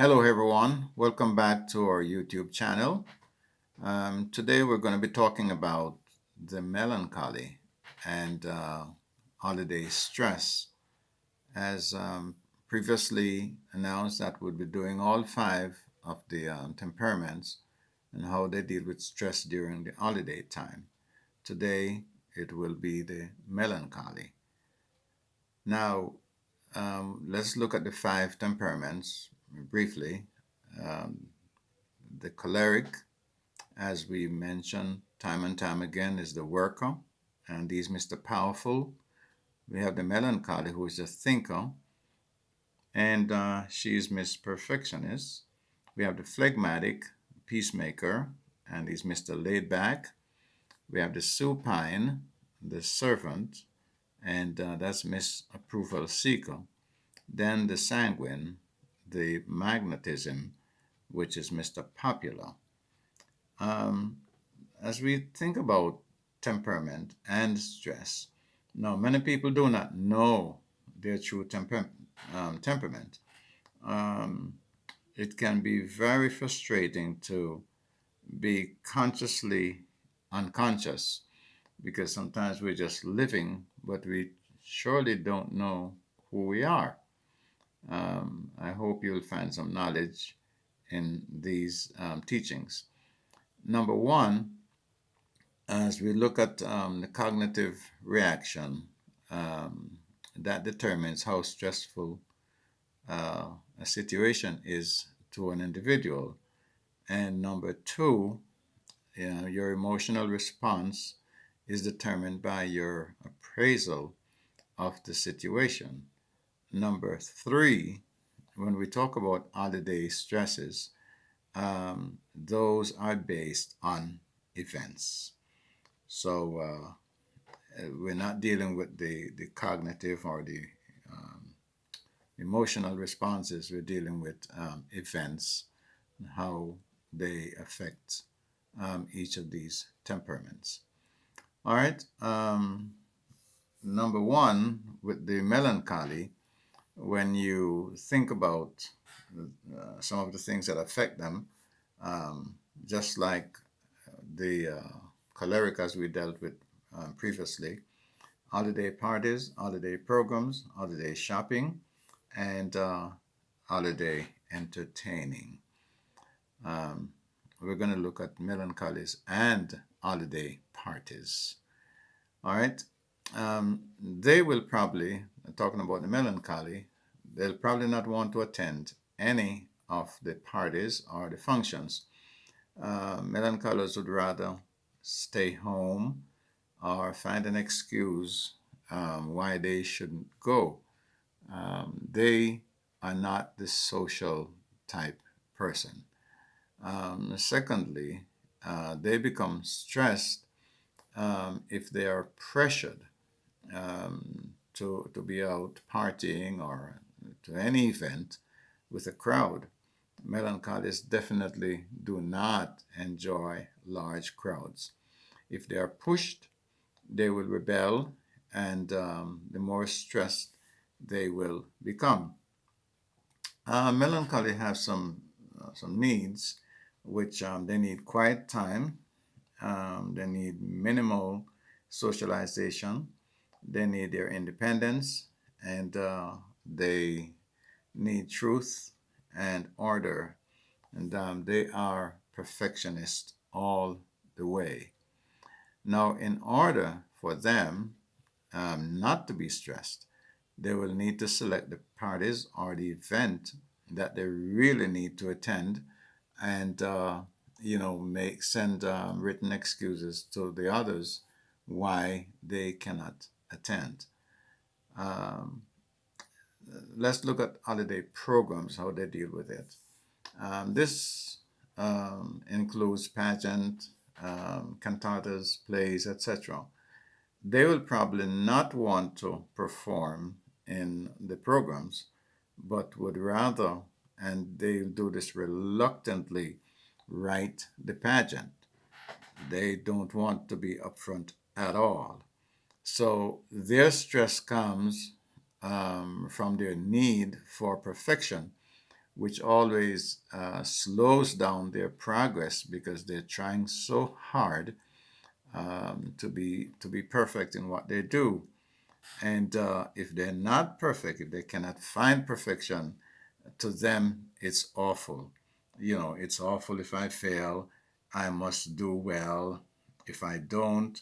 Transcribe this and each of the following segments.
Hello, everyone. Welcome back to our YouTube channel. Today, we're going to be talking about the melancholy and holiday stress. As previously announced, that we'll be doing all five of the temperaments and how they deal with stress during the holiday time. Today, it will be the melancholy. Now, let's look at the five temperaments briefly. Um, the choleric, as we mentioned time and time again, is the worker, and he's Mr. Powerful. We have the melancholy, who is a thinker, and she's Miss Perfectionist. We have the phlegmatic, peacemaker, and he's Mr. Laid Back. We have the supine, the servant, and that's Miss Approval Seeker. Then the sanguine, the magnetism, which is Mr. Popular. Um, as we think about temperament and stress, now many people do not know their true temperament. Um, it can be very frustrating to be consciously unconscious because sometimes we're just living, but we surely don't know who we are. I hope you'll find some knowledge in these teachings. Number one, as we look at the cognitive reaction, um, that determines how stressful uh, a situation is to an individual. And number two, your emotional response is determined by your appraisal of the situation. Number three, when we talk about holiday stresses, those are based on events. So we're not dealing with the cognitive or the um, emotional responses. We're dealing with events and how they affect each of these temperaments. All right. Number one, with the melancholy, when you think about some of the things that affect them, um, just like the choleric as we dealt with previously, holiday parties, holiday programs, holiday shopping, and holiday entertaining. Um, we're going to look at melancholies and holiday parties. All right. They will probably, talking about the melancholy, they'll probably not want to attend any of the parties or the functions. Melancholies would rather stay home or find an excuse why they shouldn't go. They are not the social type person. Secondly, they become stressed if they are pressured to be out partying or to any event with a crowd. Melancholists definitely do not enjoy large crowds. If they are pushed, they will rebel, and the more stressed they will become. Melancholy have some needs, which they need quiet time, they need minimal socialization, they need their independence, and they need truth and order, and they are perfectionists all the way. Now, in order for them not to be stressed, they will need to select the parties or the event that they really need to attend, and make send written excuses to the others why they cannot attend. Um, let's look at holiday programs, how they deal with it. This includes pageant, cantatas, plays, etc. They will probably not want to perform in the programs, but would rather, and they'll do this reluctantly, write the pageant. They don't want to be upfront at all. So their stress comes from their need for perfection, which always slows down their progress because they're trying so hard to be perfect in what they do. And if they're not perfect, if they cannot find perfection, to them it's awful. It's awful if I fail. I must do well. If I don't,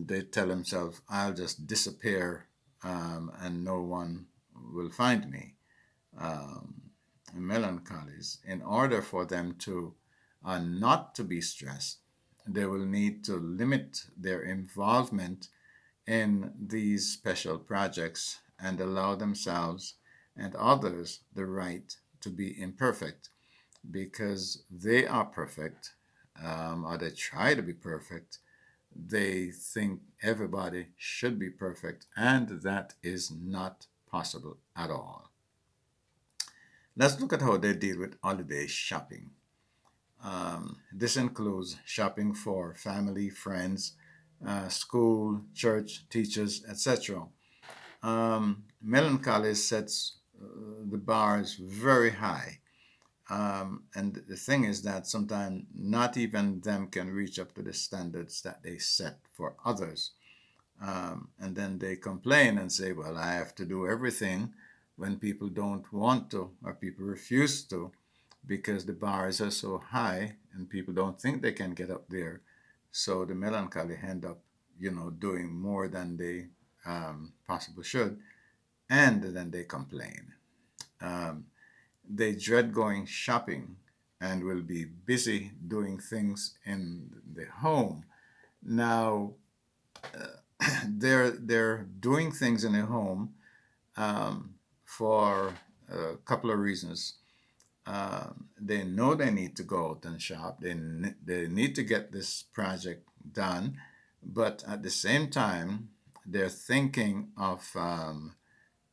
they tell themselves, I'll just disappear, and no one will find me. um, Melancholies. In order for them to not to be stressed, they will need to limit their involvement in these special projects and allow themselves and others the right to be imperfect, because they are perfect, or they try to be perfect. They think everybody should be perfect, and that is not possible at all. Let's look at how they deal with holiday shopping. This includes shopping for family, friends, school, church, teachers, etc. Melancholy sets the bars very high. And the thing is that sometimes not even them can reach up to the standards that they set for others. And then they complain and say, well, I have to do everything when people don't want to or people refuse to, because the bars are so high and people don't think they can get up there. So the melancholy end up, doing more than they possibly should, and then they complain. Um, they dread going shopping and will be busy doing things in the home. Now, they're doing things in the home for a couple of reasons. They know they need to go out and shop. They need to get this project done, but at the same time, they're thinking of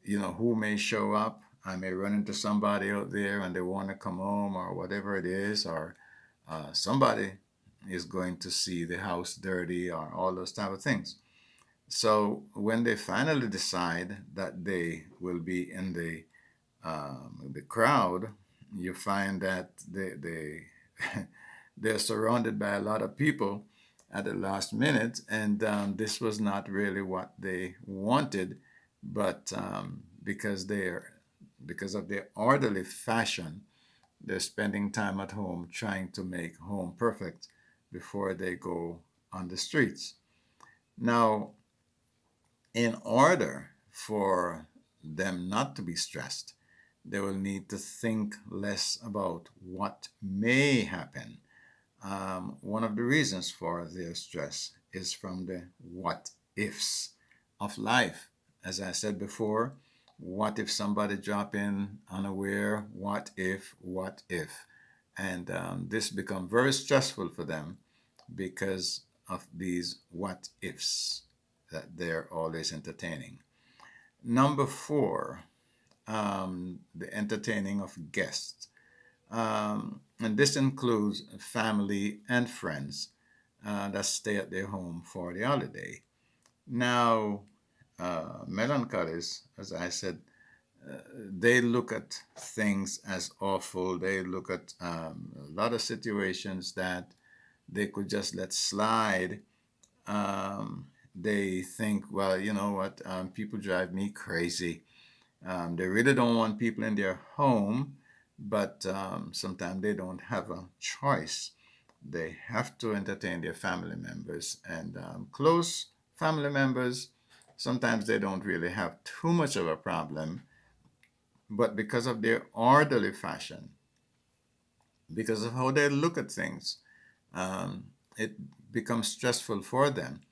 who may show up. I may run into somebody out there and they want to come home or whatever it is, or somebody is going to see the house dirty or all those type of things. So when they finally decide that they will be in the crowd, you find that they they're surrounded by a lot of people at the last minute, and this was not really what they wanted, but because of their orderly fashion, they're spending time at home trying to make home perfect before they go on the streets. Now, in order for them not to be stressed, they will need to think less about what may happen. One of the reasons for their stress is from the what ifs of life. As I said before, what if somebody drop in unaware? What if? What if? And this become very stressful for them because of these what ifs that they're always entertaining. Number four, the entertaining of guests. And this includes family and friends that stay at their home for the holiday. Now, melancholies, as I said, they look at things as awful. They look at a lot of situations that they could just let slide. They think, well, you know what, people drive me crazy. They really don't want people in their home, but sometimes they don't have a choice. They have to entertain their family members and close family members. Sometimes they don't really have too much of a problem, but because of their orderly fashion, because of how they look at things, um, it becomes stressful for them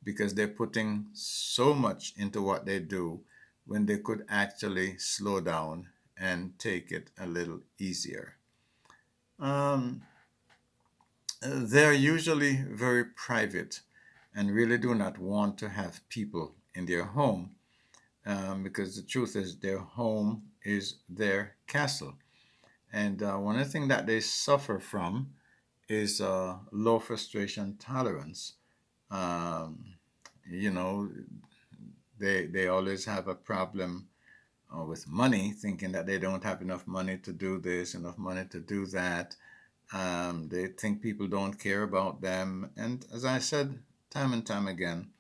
because they're putting so much into what they do when they could actually slow down and take it a little easier. Um, they're usually very private and really do not want to have people in their home, because the truth is their home is their castle. And one of the things that they suffer from is low frustration tolerance. Um, you know, they always have a problem with money, thinking that they don't have enough money to do this, enough money to do that. They think people don't care about them. And as I said time and time again,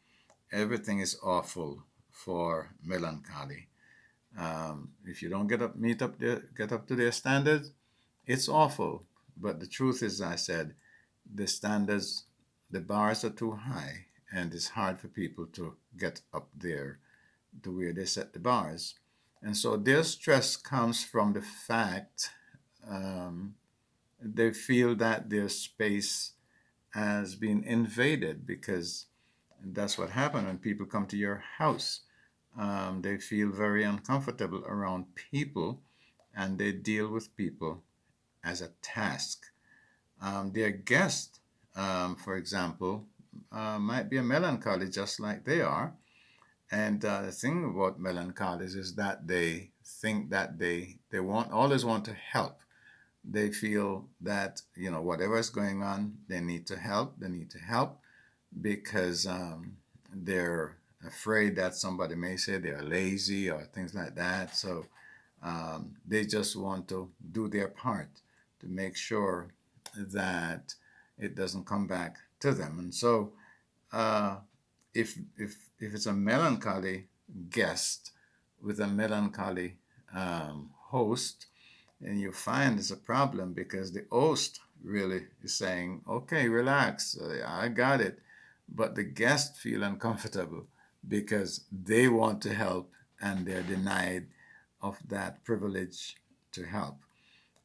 everything is awful for melancholy. If you don't get up to their standards, it's awful. But the truth is, I said, the standards, the bars are too high, and it's hard for people to get up there to where they set the bars. And so their stress comes from the fact um, they feel that their space has been invaded, because that's what happens when people come to your house. They feel very uncomfortable around people, and they deal with people as a task. Their guest, for example, might be a melancholy just like they are. And the thing about melancholies is that they think that they want always want to help. They feel that whatever is going on, they need to help. They need to help because they're afraid that somebody may say they're lazy or things like that. So they just want to do their part to make sure that it doesn't come back to them. And so uh, if it's a melancholy guest with a melancholy host, and you find it's a problem because the host really is saying, "Okay, relax, I got it," but the guests feel uncomfortable because they want to help and they're denied of that privilege to help.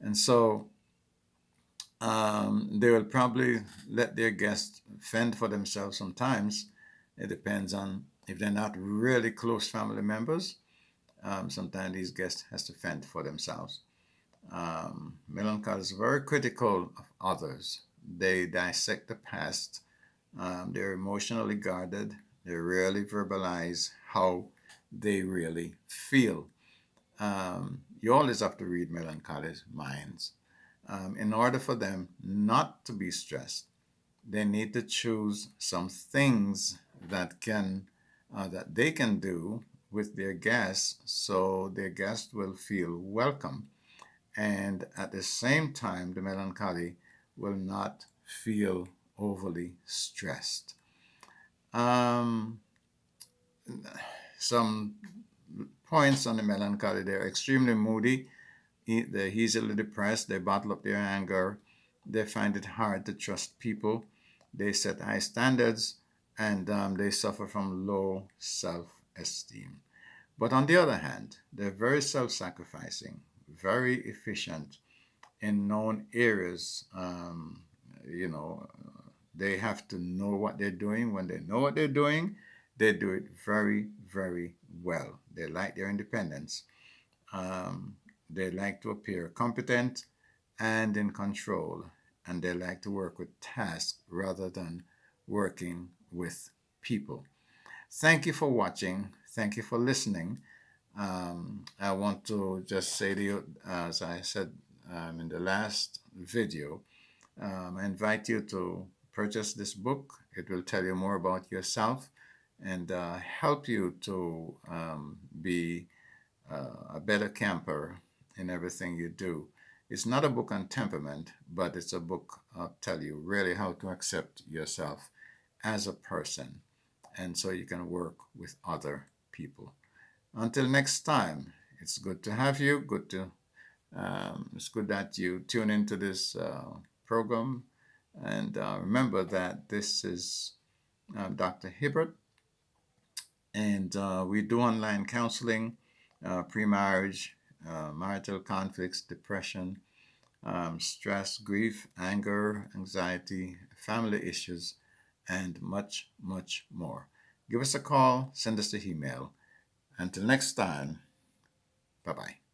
And so they will probably let their guests fend for themselves sometimes. It depends on if they're not really close family members. Sometimes these guests has to fend for themselves. Melancholy is very critical of others. They dissect the past. They're emotionally guarded. They rarely verbalize how they really feel. You always have to read melancholy's minds. In order for them not to be stressed, they need to choose some things that they can do with their guests, so their guests will feel welcome, and at the same time, the melancholy will not feel overly stressed. Um, some points on the melancholy: they're extremely moody, they're easily depressed, they bottle up their anger, they find it hard to trust people, they set high standards, and they suffer from low self esteem. But on the other hand, they're very self sacrificing, very efficient in known areas. You know, they have to know what they're doing. When they know what they're doing, they do it very, very well. They like their independence. Um, they like to appear competent and in control, and they like to work with tasks rather than working with people. Thank you for watching. Thank you for listening. I want to just say to you, as I said in the last video, I invite you to purchase this book. It will tell you more about yourself and help you to be a better camper in everything you do. It's not a book on temperament, but it's a book tell you really how to accept yourself as a person, and so you can work with other people. Until next time, it's good to have you. It's good that you tune into this program, and remember that this is Dr. Hibbert, and we do online counseling, pre-marriage, marital conflicts, depression, stress, grief, anger, anxiety, family issues, and much, much more. Give us a call, send us an email. Until next time, bye bye.